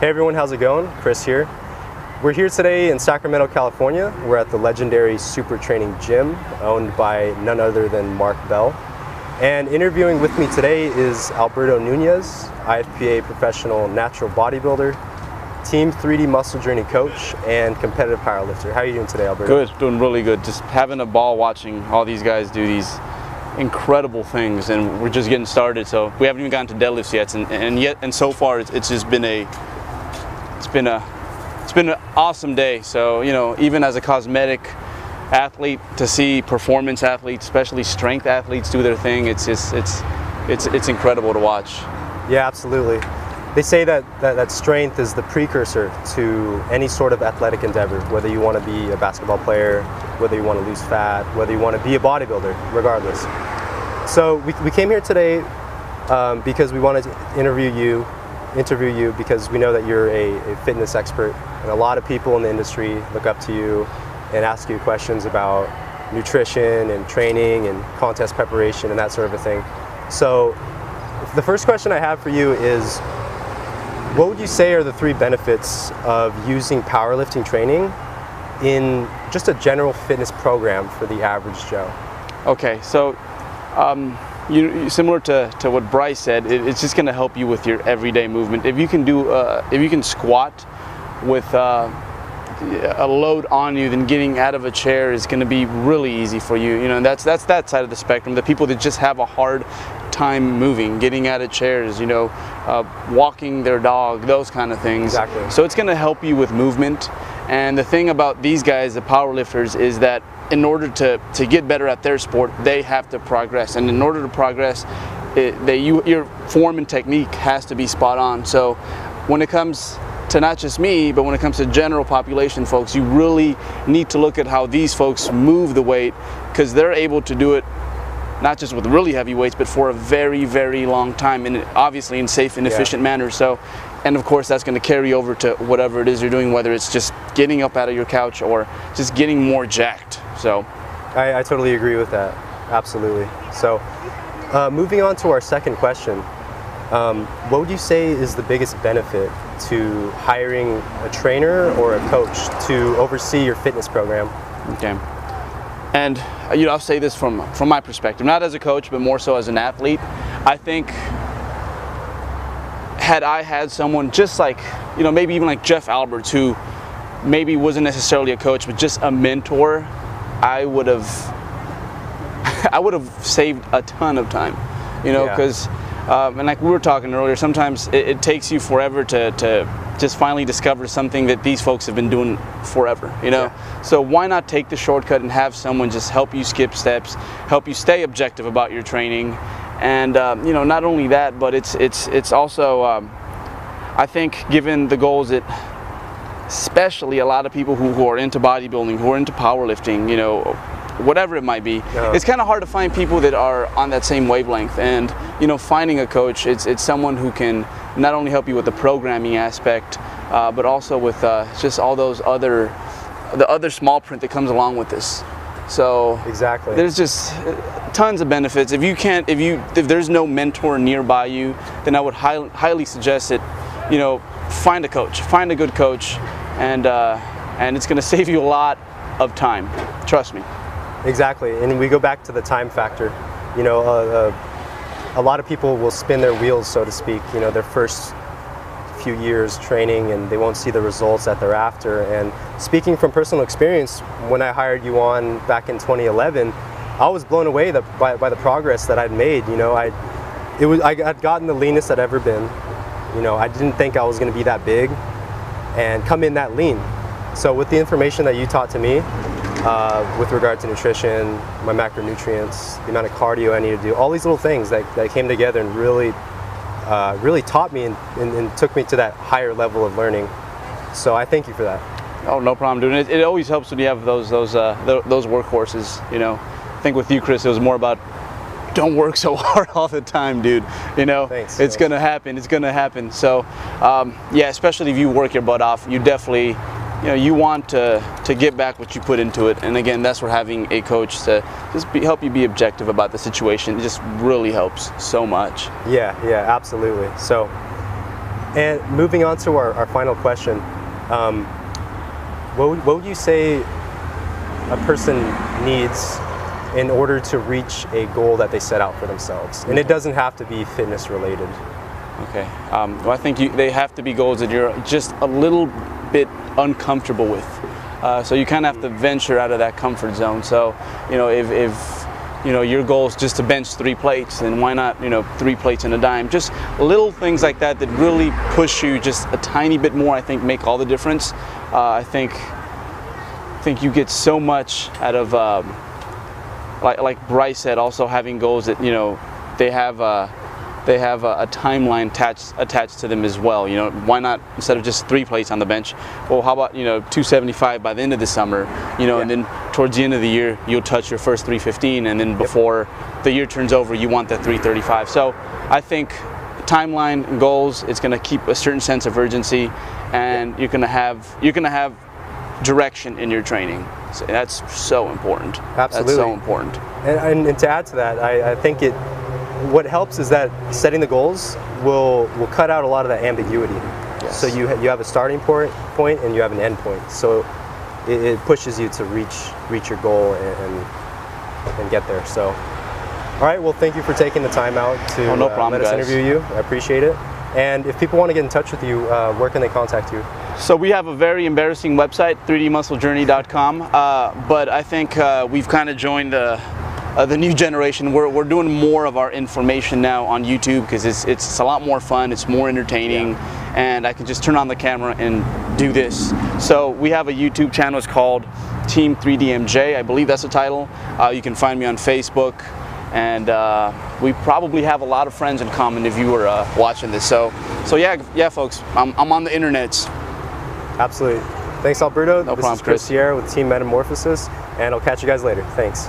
Hey everyone, how's it going? Chris here. We're here today in Sacramento, California. We're at the legendary Super Training Gym, owned by none other than Mark Bell. And interviewing with me today is Alberto Nunez, IFPA professional natural bodybuilder, Team 3D muscle journey coach, and competitive powerlifter. How are you doing today, Alberto? Good, doing really good. Just having a ball watching all these guys do these incredible things, and we're just getting started. So we haven't even gotten to deadlifts yet, and so far it's just been an awesome day. So, you know, even as a cosmetic athlete, to see performance athletes, especially strength athletes, do their thing, it's incredible to watch. Yeah, absolutely. They say that strength is the precursor to any sort of athletic endeavor, whether you want to be a basketball player, whether you want to lose fat, whether you want to be a bodybuilder, regardless. So we came here today because we wanted to interview you because we know that you're a fitness expert, and a lot of people in the industry look up to you and ask you questions about nutrition and training and contest preparation and that sort of a thing. So the first question I have for you is, what would you say are the 3 benefits of using powerlifting training in just a general fitness program for the average Joe? Okay, so similar to what Bryce said, it's just going to help you with your everyday movement. If you can squat with a load on you, then getting out of a chair is going to be really easy for you. You know, and that's that side of the spectrum. The people that just have a hard time moving, getting out of chairs, you know, walking their dog, those kind of things. Exactly. So it's going to help you with movement. And the thing about these guys, the powerlifters, is that in order to get better at their sport, they have to progress. And in order to progress, your form and technique has to be spot on. So when it comes to not just me, but when it comes to general population folks, you really need to look at how these folks move the weight, because they're able to do it not just with really heavy weights, but for a very, very long time, and obviously in safe and efficient manner. So, and of course that's going to carry over to whatever it is you're doing, whether it's just getting up out of your couch or just getting more jacked. So I totally agree with that. Absolutely. So moving on to our second question, what would you say is the biggest benefit to hiring a trainer or a coach to oversee your fitness program? Okay. And you know, I'll say this from my perspective, not as a coach, but more so as an athlete. I think had I had someone just like, you know, maybe even like Jeff Alberts, who maybe wasn't necessarily a coach, but just a mentor, I would have saved a ton of time, you know, because and like we were talking earlier, sometimes it takes you forever to just finally discover something that these folks have been doing forever, you know. So why not take the shortcut and have someone just help you skip steps, help you stay objective about your training, and you know, not only that, but it's also I think, given the goals that especially a lot of people who are into bodybuilding, who are into powerlifting, you know, whatever it might be, it's kind of hard to find people that are on that same wavelength. And you know, finding a coach, it's someone who can not only help you with the programming aspect, but also with just all those the other small print that comes along with this. So exactly, there's just tons of benefits. If there's no mentor nearby you, then I would highly suggest that, you know, find a coach, find a good coach, and it's going to save you a lot of time. Trust me. Exactly, and we go back to the time factor. You know, a lot of people will spin their wheels, so to speak, you know, their first few years training, and they won't see the results that they're after. And speaking from personal experience, when I hired you on back in 2011, I was blown away by the progress that I'd made. You know, I had gotten the leanest I'd ever been. You know, I didn't think I was going to be that big and come in that lean. So with the information that you taught to me, with regard to nutrition, my macronutrients, the amount of cardio I need to do, all these little things that came together and really taught me and took me to that higher level of learning. So I thank you for that. Oh, no problem, dude. It always helps when you have those workhorses. You know, I think with you, Chris, it was more about don't work so hard all the time, dude. You know, it's gonna happen. It's gonna happen. So, yeah, especially if you work your butt off, you definitely, you know, you want to get back what you put into it. And again, that's where having a coach to just help you be objective about the situation, it just really helps so much. Yeah, absolutely. So And moving on to our final question, what would you say a person needs in order to reach a goal that they set out for themselves? And it doesn't have to be fitness related. Okay. Well, I think they have to be goals that you're just a little bit uncomfortable with. So you kind of have to venture out of that comfort zone. So, you know, if you know your goal is just to bench 3 plates, then why not, you know, 3 plates and a dime? Just little things like that that really push you just a tiny bit more, I think, make all the difference. I think you get so much out of, like Bryce said, also having goals that, you know, they have a timeline attached to them as well. You know, why not, instead of just 3 plates on the bench, well, how about, you know, 275 by the end of the summer, you know, and then towards the end of the year you'll touch your first 315, and then before the year turns over you want that 335. So I think timeline and goals, it's going to keep a certain sense of urgency, and you're going to have direction in your training. So that's so important. Absolutely. That's so important. And to add to that, I think what helps is that setting the goals will cut out a lot of that ambiguity. Yes. So you have a starting point and you have an end point. So it pushes you to reach your goal and get there. So, all right. Well, thank you for taking the time out to no problem, let us guys. interview you. I appreciate it. And if people want to get in touch with you, where can they contact you? So we have a very embarrassing website, 3dmusclejourney.com. But I think we've kind of joined the new generation. We're doing more of our information now on YouTube because it's a lot more fun, it's more entertaining, and I can just turn on the camera and do this. So we have a YouTube channel, it's called Team3dmj, I believe that's the title. You can find me on Facebook, and we probably have a lot of friends in common if you were watching this. So yeah, folks, I'm on the internets. Absolutely. Thanks, Alberto. No This problem, is Chris Sierra with Team Metamorphosis, and I'll catch you guys later. Thanks.